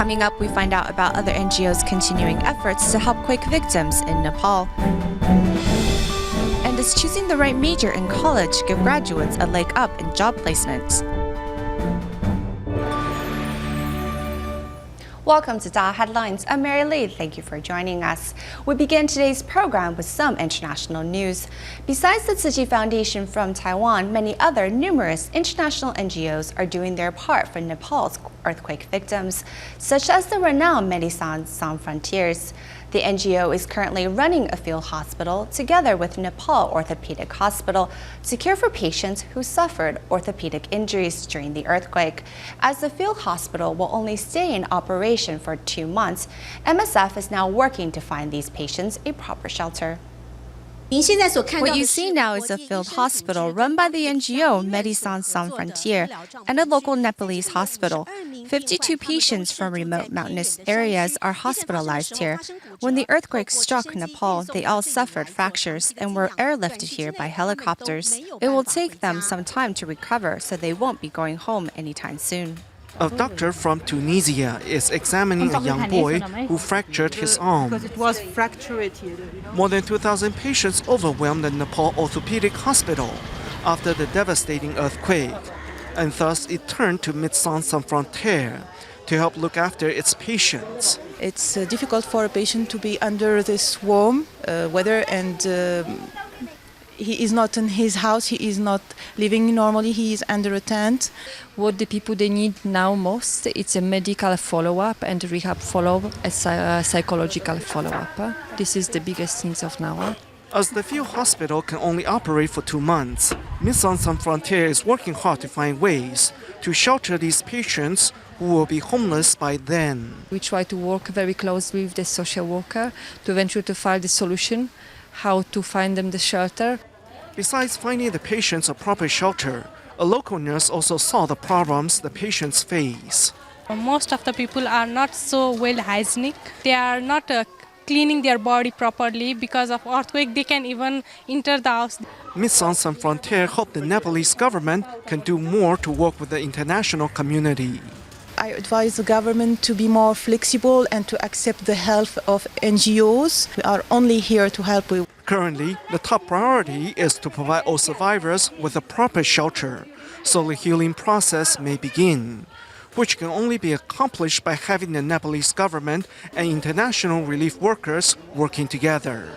Coming up, we find out about other NGOs' continuing efforts to help quake victims in Nepal. And does choosing the right major in college give graduates a leg up in job placement? Welcome to DaAi Headlines. I'm Mary Lee. Thank you for joining us. We begin today's program with some international news. Besides the Tzu Chi Foundation from Taiwan, many other numerous international NGOs are doing their part for Nepal's earthquake victims, such as the renowned Médecins Sans Frontières. The NGO is currently running a field hospital together with Nepal Orthopedic Hospital to care for patients who suffered orthopedic injuries during the earthquake. As the field hospital will only stay in operation for 2 months, MSF is now working to find these patients a proper shelter. What you see now is a field hospital run by the NGO Médecins Sans Frontières and a local Nepalese hospital. 52 patients from remote mountainous areas are hospitalized here. When the earthquake struck Nepal, they all suffered fractures and were airlifted here by helicopters. It will take them some time to recover, so they won't be going home anytime soon. A doctor from Tunisia is examining a young boy who fractured his arm. Because it was fractured here. More than 2,000 patients overwhelmed the Nepal Orthopedic Hospital after the devastating earthquake, and thus it turned to Médecins Sans Frontières to help look after its patients. It's difficult for a patient to be under this warm weather, and he is not in his house, he is not living normally, he is under a tent. What the people they need now most, it's a medical follow-up and rehab follow-up, a psychological follow-up. This is the biggest things of now. As the field hospital can only operate for 2 months, Médecins Sans Frontières is working hard to find ways to shelter these patients who will be homeless by then. We try to work very closely with the social worker to eventually to find the solution, how to find them the shelter. Besides finding the patients a proper shelter, a local nurse also saw the problems the patients face. Most of the people are not so well hygienic. They are not cleaning their body properly. Because of earthquake, they can even enter the house. Médecins Sans Frontières hope the Nepalese government can do more to work with the international community. I advise the government to be more flexible and to accept the help of NGOs. We are only here to help you. Currently, the top priority is to provide all survivors with a proper shelter, so the healing process may begin, which can only be accomplished by having the Nepalese government and international relief workers working together.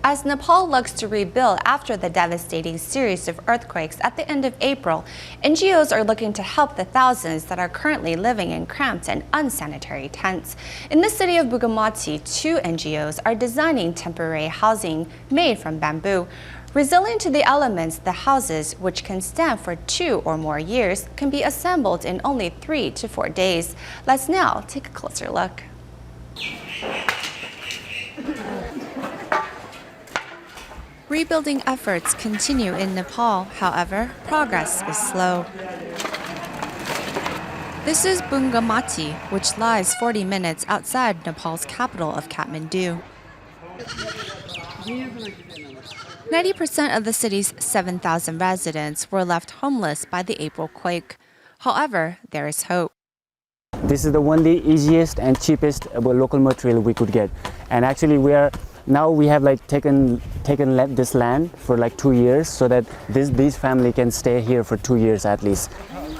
As Nepal looks to rebuild after the devastating series of earthquakes at the end of April, NGOs are looking to help the thousands that are currently living in cramped and unsanitary tents. In the city of Bungamati, 2 NGOs are designing temporary housing made from bamboo. Resilient to the elements, the houses, which can stand for 2 or more years, can be assembled in only 3 to 4 days. Let's now take a closer look. Rebuilding efforts continue in Nepal. However, progress is slow. This is Bungamati, which lies 40 minutes outside Nepal's capital of Kathmandu. 90% of the city's 7,000 residents were left homeless by the April quake. However, there is hope. This is the only easiest and cheapest local material we could get, and actually we have taken this land for 2 years so that these family can stay here for 2 years at least.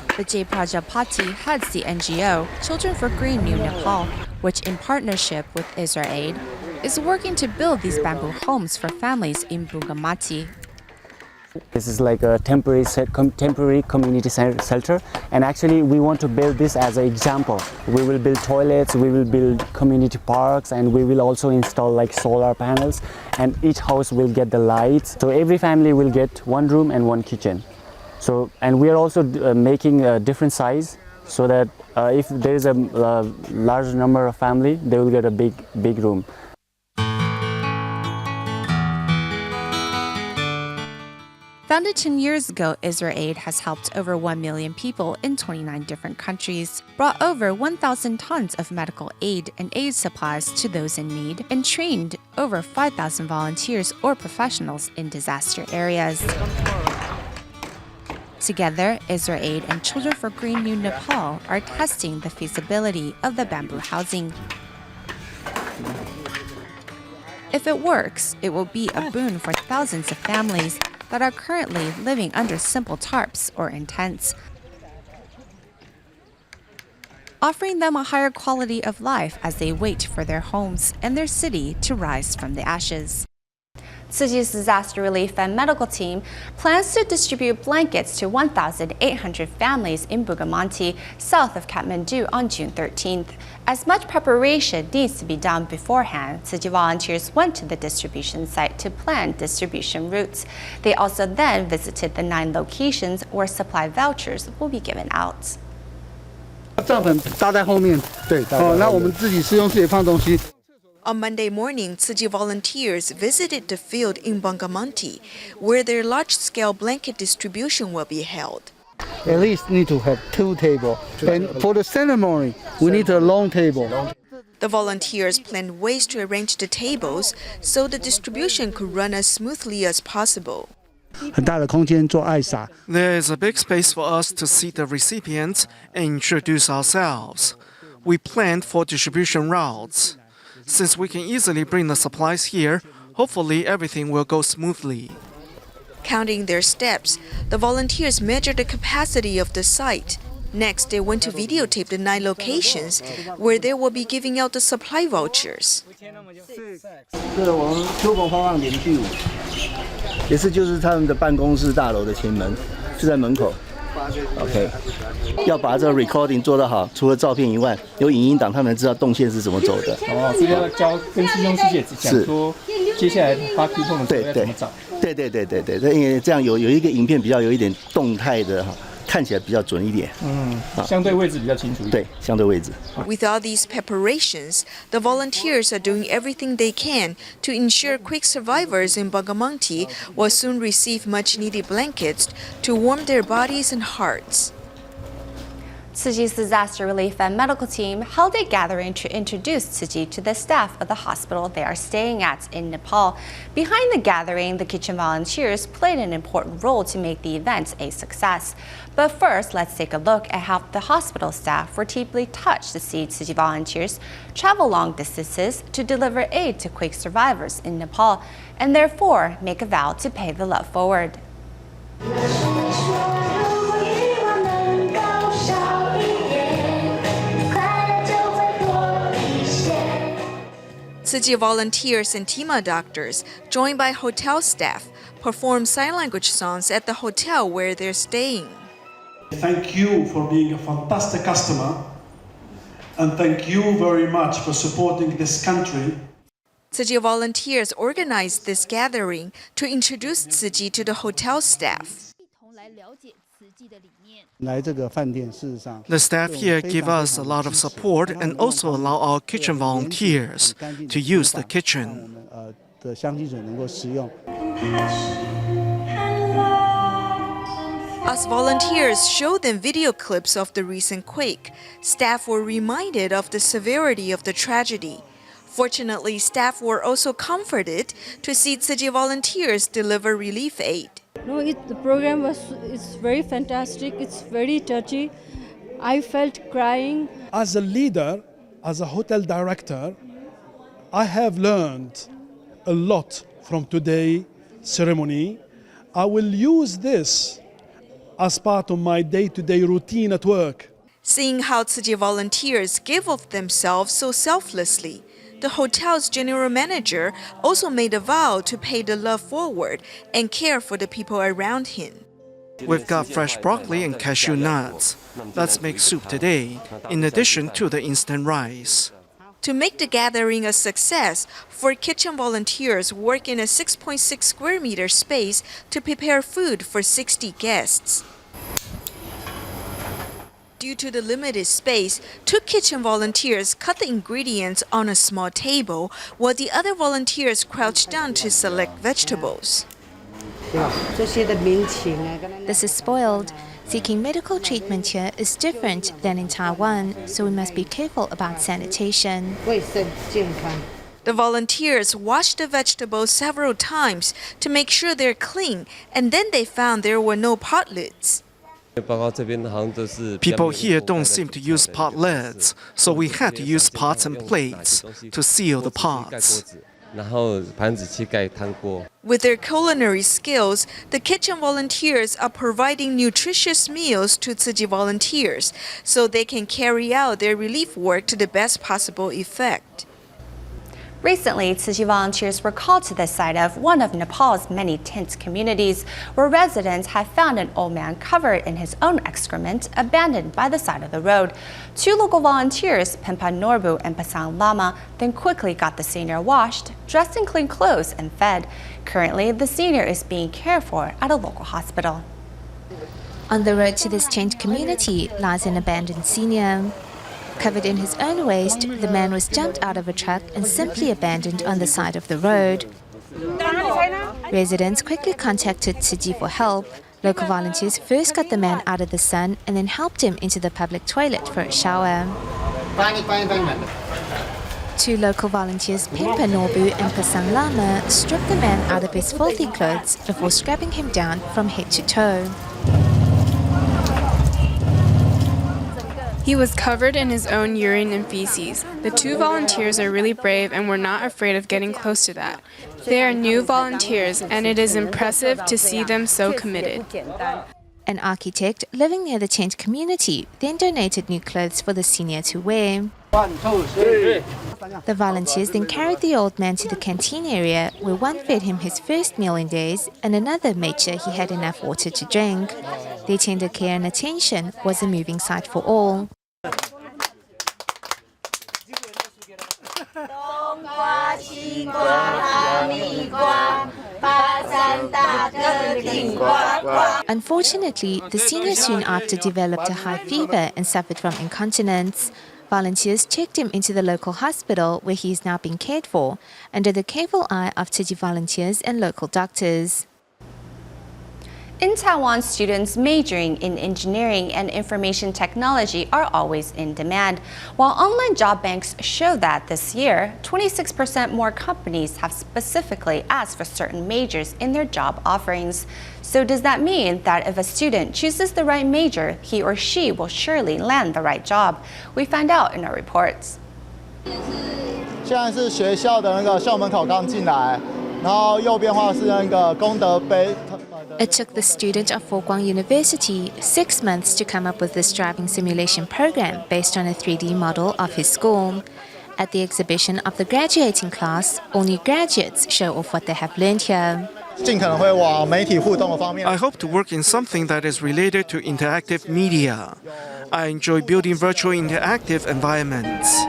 Vijay Prajapati heads the NGO Children for Green New Nepal, which in partnership with IsraAid is working to build these bamboo homes for families in Bungamati. This is like a temporary community shelter, and actually we want to build this as an example. We will build toilets, we will build community parks, and we will also install solar panels, and each house will get the lights. So every family will get 1 room and 1 kitchen. So, and we are also making a different size so that if there is a large number of family, they will get a big room. Founded 10 years ago, IsraAid has helped over 1 million people in 29 different countries, brought over 1,000 tons of medical aid and aid supplies to those in need, and trained over 5,000 volunteers or professionals in disaster areas. Together, Israel Aid and Children for Green New Nepal are testing the feasibility of the bamboo housing. If it works, it will be a boon for thousands of families that are currently living under simple tarps or in tents, offering them a higher quality of life as they wait for their homes and their city to rise from the ashes. Tzu Chi's disaster relief and medical team plans to distribute blankets to 1,800 families in Bugamonti, south of Kathmandu, on June 13th. As much preparation needs to be done beforehand, Tzu Chi volunteers went to the distribution site to plan distribution routes. They also then visited the 9 locations where supply vouchers will be given out. 帐篷搭在后面，对，那我们自己师兄师姐放东西。 On Monday morning, Tzu Chi volunteers visited the field in Bungamonti, where their large-scale blanket distribution will be held. At least need to have 2 tables, and for the ceremony, we need a long table. The volunteers planned ways to arrange the tables so the distribution could run as smoothly as possible. 很大的空间做爱撒。 There is a big space for us to seat the recipients and introduce ourselves. We planned for distribution routes. Since we can easily bring the supplies here, hopefully everything will go smoothly. Counting their steps, the volunteers measured the capacity of the site. Next, they went to videotape the 9 locations where they will be giving out the supply vouchers. 这是我们秋风方望连续舞，也是就是他们的办公室大楼的前门，就在门口。OK， 要把这个 recording 做得好，除了照片以外，有影音档，他们知道动线是怎么走的。哦，所以要教跟师兄师姐讲说，接下来发 coupon 的时候要怎么找。对，因为这样有一个影片比较有一点动态的哈。 看起来比较准一点，相对位置比较清楚一点。对，相对位置。With all these preparations, the volunteers are doing everything they can to ensure quake survivors in Bungamonti will soon receive much-needed blankets to warm their bodies and hearts. Tzu Chi's disaster relief and medical team held a gathering to introduce Tzu Chi to the staff of the hospital they are staying at in Nepal. Behind the gathering, the kitchen volunteers played an important role to make the event a success. But first, let's take a look at how the hospital staff were deeply touched to see Tzu Chi volunteers travel long distances to deliver aid to quake survivors in Nepal, and therefore make a vow to pay the love forward. Tzu Chi volunteers and Tima doctors, joined by hotel staff, perform sign language songs at the hotel where they're staying. Thank you for being a fantastic customer, and thank you very much for supporting this country. Tzu Chi volunteers organized this gathering to introduce Tzu Chi to the hotel staff. The staff here give us a lot of support and also allow our kitchen volunteers to use the kitchen. As volunteers showed them video clips of the recent quake, staff were reminded of the severity of the tragedy. Fortunately, staff were also comforted to see Tzu Chi volunteers deliver relief aid. No, the program it's very fantastic. It's very touchy. I felt crying. As a leader, as a hotel director, I have learned a lot from today's ceremony. I will use this as part of my day-to-day routine at work. Seeing how Tzu Chi volunteers give of themselves so selflessly, the hotel's general manager also made a vow to pay the love forward and care for the people around him. We've got fresh broccoli and cashew nuts. Let's make soup today, in addition to the instant rice. To make the gathering a success, 4 kitchen volunteers work in a 6.6 square meter space to prepare food for 60 guests. Due to the limited space, 2 kitchen volunteers cut the ingredients on a small table, while the other volunteers crouched down to select vegetables. This is spoiled. Seeking medical treatment here is different than in Taiwan, so we must be careful about sanitation. The volunteers washed the vegetables several times to make sure they're clean, and then they found there were no pot lids. People here don't seem to use pot lids, so we had to use pots and plates to seal the pots. With their culinary skills, the kitchen volunteers are providing nutritious meals to Tzu Chi volunteers so they can carry out their relief work to the best possible effect. Recently, Tzu Chi volunteers were called to the site of one of Nepal's many tent communities, where residents had found an old man covered in his own excrement, abandoned by the side of the road. Two local volunteers, Pempa Norbu and Pasang Lama, then quickly got the senior washed, dressed in clean clothes, and fed. Currently, the senior is being cared for at a local hospital. On the road to this tent community lies an abandoned senior. Covered in his own waste, the man was jumped out of a truck and simply abandoned on the side of the road. Residents quickly contacted Tzu Chi for help. Local volunteers first got the man out of the sun and then helped him into the public toilet for a shower. Two local volunteers, Pempa Norbu and Pasang Lama, stripped the man out of his filthy clothes before scrubbing him down from head to toe. He was covered in his own urine and feces. The two volunteers are really brave and were not afraid of getting close to that. They are new volunteers, and it is impressive to see them so committed. An architect living near the tent community then donated new clothes for the senior to wear. The volunteers then carried the old man to the canteen area, where one fed him his first meal in days and another made sure he had enough water to drink. Their tender care and attention was a moving sight for all. Unfortunately, the senior soon after developed a high fever and suffered from incontinence. Volunteers checked him into the local hospital, where he is now being cared for, under the careful eye of Tzu Chi volunteers and local doctors. In Taiwan, students majoring in engineering and information technology are always in demand. While online job banks show that this year, 26% more companies have specifically asked for certain majors in their job offerings. So does that mean that if a student chooses the right major, he or she will surely land the right job? We find out in our reports. 现在是学校的那个校门口刚进来，然后右边的话是那个功德碑。 It took the student of Fo-Guang University 6 months to come up with this driving simulation program based on a 3D model of his school. At the exhibition of the graduating class, all new graduates show off what they have learned here. I hope to work in something that is related to interactive media. I enjoy building virtual interactive environments.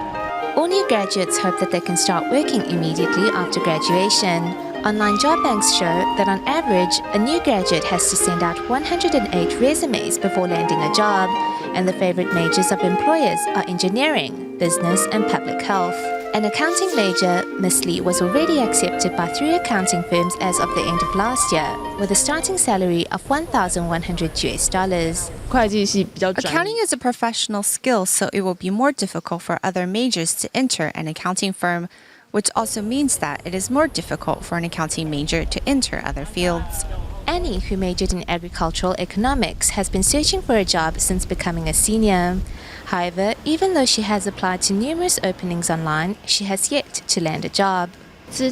All new graduates hope that they can start working immediately after graduation. Online job banks show that on average, a new graduate has to send out 108 resumes before landing a job, and the favorite majors of employers are engineering, business, and public health. An accounting major, Miss Lee, was already accepted by 3 accounting firms as of the end of last year, with a starting salary of $1,100. Accounting is a professional skill, so it will be more difficult for other majors to enter an accounting firm, which also means that it is more difficult for an accounting major to enter other fields. Annie, who majored in agricultural economics, has been searching for a job since becoming a senior. However, even though she has applied to numerous openings online, she has yet to land a job. I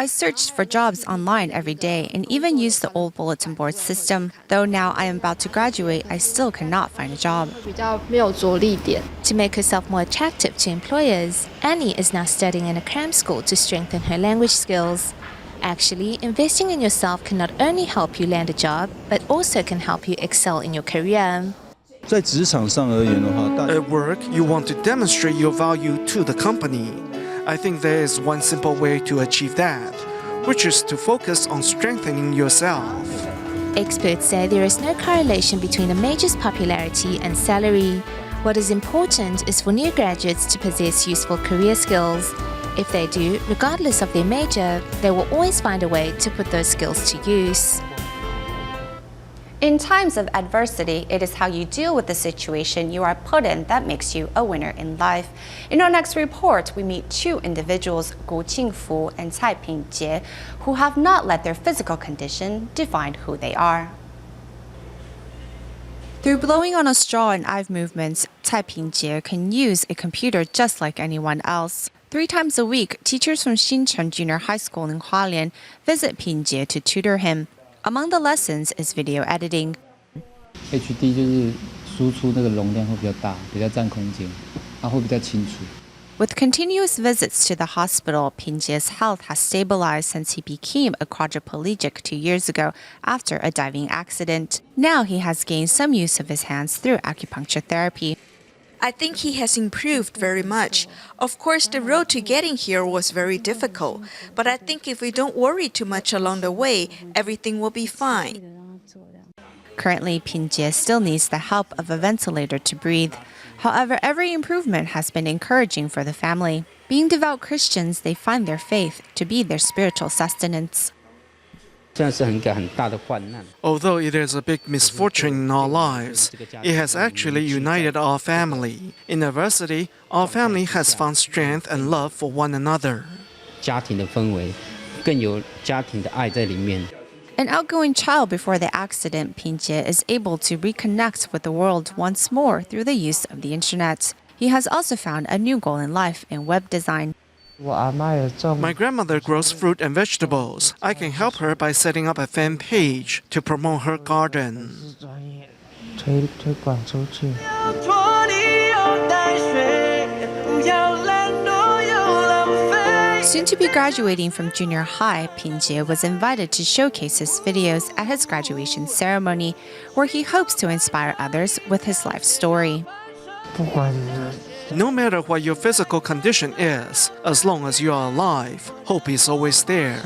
searched for jobs online every day and even used the old bulletin board system. Though now I am about to graduate, I still cannot find a job. To make herself more attractive to employers, Annie is now studying in a cram school to strengthen her language skills. Actually, investing in yourself can not only help you land a job, but also can help you excel in your career. At work, you want to demonstrate your value to the company. I think there is one simple way to achieve that, which is to focus on strengthening yourself. Experts say there is no correlation between a major's popularity and salary. What is important is for new graduates to possess useful career skills. If they do, regardless of their major, they will always find a way to put those skills to use. In times of adversity, it is how you deal with the situation you are put in that makes you a winner in life. In our next report, we meet 2 individuals, Gu Qingfu and Cai Pingjie, who have not let their physical condition define who they are. Through blowing on a straw and eye movements, Cai Pingjie can use a computer just like anyone else. 3 times a week, teachers from Xinchen Junior High School in Hualien visit Pingjie to tutor him. Among the lessons is video editing. HD 就是输出那个容量会比较大，比较占空间，会比较清楚。 With continuous visits to the hospital, Pingjie's health has stabilized since he became a quadriplegic 2 years ago after a diving accident. Now he has gained some use of his hands through acupuncture therapy. I think he has improved very much. Of course, the road to getting here was very difficult, but I think if we don't worry too much along the way, everything will be fine. Currently, Pingjie still needs the help of a ventilator to breathe. However, every improvement has been encouraging for the family. Being devout Christians, they find their faith to be their spiritual sustenance. Although it is a big misfortune in our lives, it has actually united our family. In adversity, our family has found strength and love for one another. 家庭的氛围，更有家庭的爱在里面。 An outgoing child before the accident, Pingjie is able to reconnect with the world once more through the use of the internet. He has also found a new goal in life in web design. My grandmother grows fruit and vegetables. I can help her by setting up a fan page to promote her garden. Soon to be graduating from junior high, Pingjie was invited to showcase his videos at his graduation ceremony, where he hopes to inspire others with his life story. No matter what your physical condition is, as long as you are alive, hope is always there.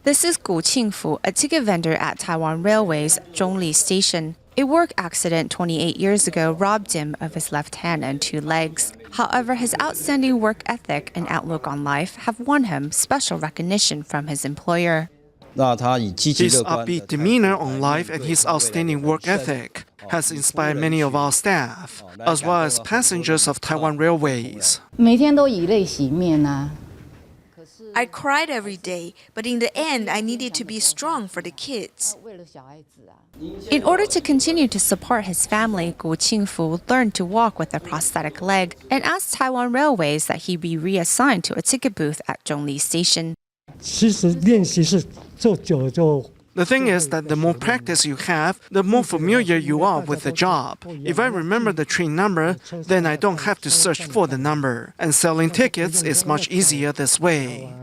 This is Gu Qingfu, a ticket vendor at Taiwan Railway's Zhongli Station. A work accident 28 years ago robbed him of his left hand and 2 legs. However, his outstanding work ethic and outlook on life have won him special recognition from his employer. His upbeat demeanor on life and his outstanding work ethic has inspired many of our staff, as well as passengers of Taiwan Railways. I cried every day, but in the end, I needed to be strong for the kids. In order to continue to support his family, Gu Qingfu learned to walk with a prosthetic leg and asked Taiwan Railways that he be reassigned to a ticket booth at Zhongli Station. The thing is that the more practice you have, the more familiar you are with the job. If I remember the train number, then I don't have to search for the number. And selling tickets is much easier this way.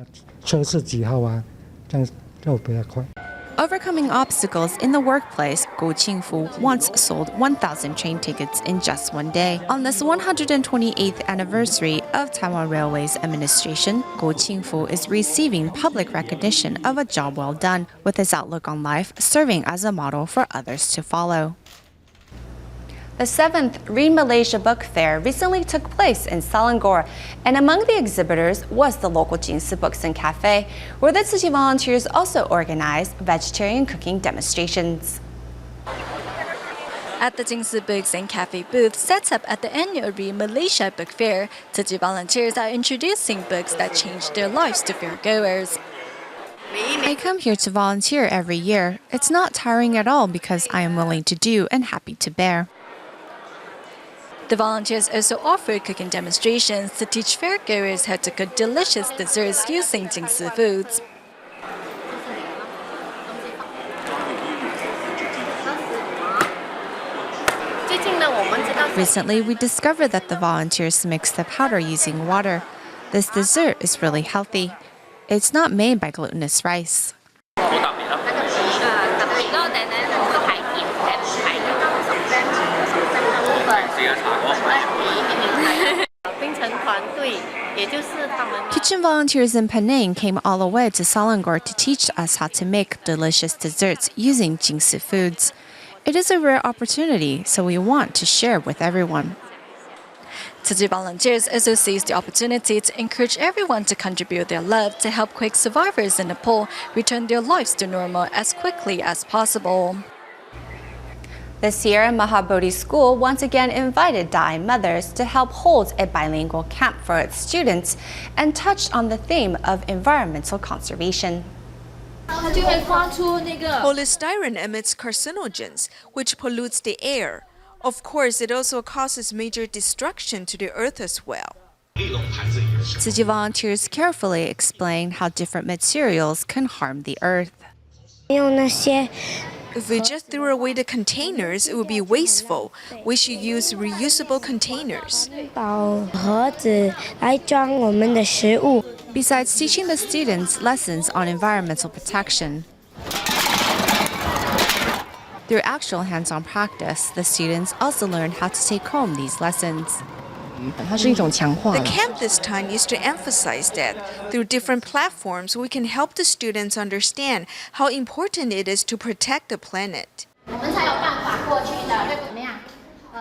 Overcoming obstacles in the workplace, Gu Qingfu once sold 1,000 train tickets in just one day. On this 128th anniversary of Taiwan Railways administration, Gu Qingfu is receiving public recognition of a job well done, with his outlook on life serving as a model for others to follow. The 7th Read Malaysia Book Fair recently took place in Selangor, and among the exhibitors was the local Jingsi Books and Cafe, where the Tzu Chi volunteers also organized vegetarian cooking demonstrations. At the Jingsi Books and Cafe booth set up at the annual Read Malaysia Book Fair, Tzu Chi volunteers are introducing books that changed their lives to fairgoers. I come here to volunteer every year. It's not tiring at all because I am willing to do and happy to bear. The volunteers also offer cooking demonstrations to teach fairgoers how to cook delicious desserts using Jingsi foods. Recently, we discovered that the volunteers mix the powder using water. This dessert is really healthy. It's not made by glutinous rice. Kitchen volunteers in Penang came all the way to Selangor to teach us how to make delicious desserts using Jingsi foods. It is a rare opportunity, so we want to share with everyone. Tzu Chi volunteers also seized the opportunity to encourage everyone to contribute their love to help quake survivors in Nepal return their lives to normal as quickly as possible. This year, Mahabodhi School once again invited DaAi mothers to help hold a bilingual camp for its students and touched on the theme of environmental conservation. Polystyrene emits carcinogens, which pollutes the air. Of course, it also causes major destruction to the earth as well. Tzu Chi volunteers carefully explain how different materials can harm the earth. If we just threw away the containers, it would be wasteful. We should use reusable containers. Besides teaching the students lessons on environmental protection, through actual hands-on practice, the students also learn how to take home these lessons. The camp this time used to emphasize that through different platforms, we can help the students understand how important it is to protect the planet.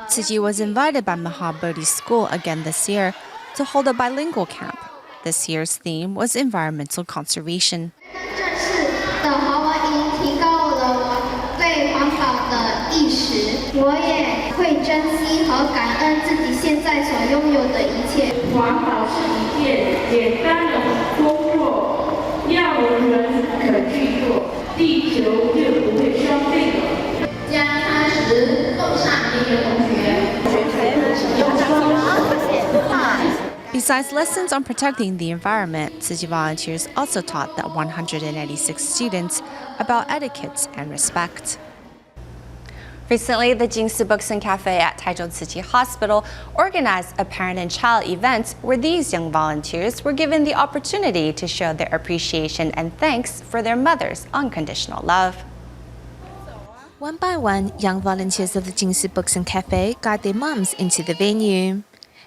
Tzu Chi was invited by Mahabodhi School again this year to hold a bilingual camp. This year's theme was environmental conservation. Besides lessons on protecting the environment, Tzu Chi volunteers also taught the 186 students about etiquette and respect. Recently, the Jingsu Books and Cafe at Taichung Tzu Chi Hospital organized a parent and child event where these young volunteers were given the opportunity to show their appreciation and thanks for their mother's unconditional love. One by one, young volunteers of the Jingsu Books and Cafe guide their mums into the venue.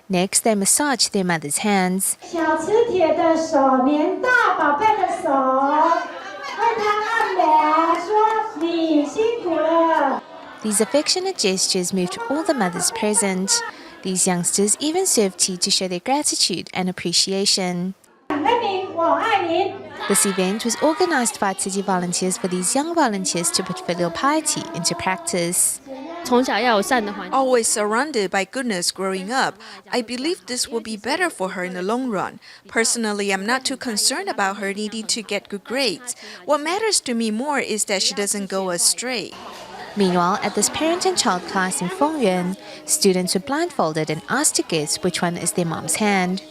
Next, they massage their mother's hands. These affectionate gestures moved all the mothers present. These youngsters even served tea to show their gratitude and appreciation. This event was organized by Tzu Chi volunteers for these young volunteers to put filial piety into practice. Always surrounded by goodness growing up, I believe this will be better for her in the long run. Personally, I'm not too concerned about her needing to get good grades. What matters to me more is that she doesn't go astray. Meanwhile, at this parent and child class in Fengyuan, students were blindfolded and asked to guess which one is their mom's hand.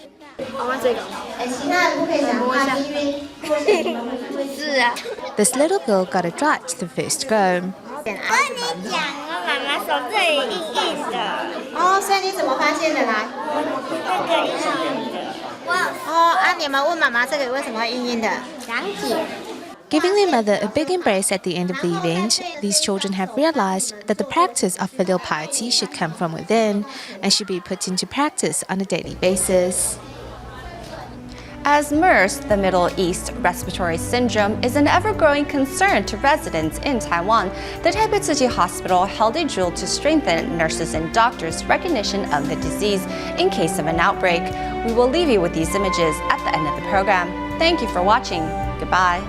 This little girl got it right the first go. Giving their mother a big embrace at the end of the event, these children have realized that the practice of filial piety should come from within and should be put into practice on a daily basis. As MERS, the Middle East Respiratory Syndrome, is an ever-growing concern to residents in Taiwan, the Taipei Tzu Chi Hospital held a drill to strengthen nurses and doctors' recognition of the disease in case of an outbreak. We will leave you with these images at the end of the program. Thank you for watching. Goodbye.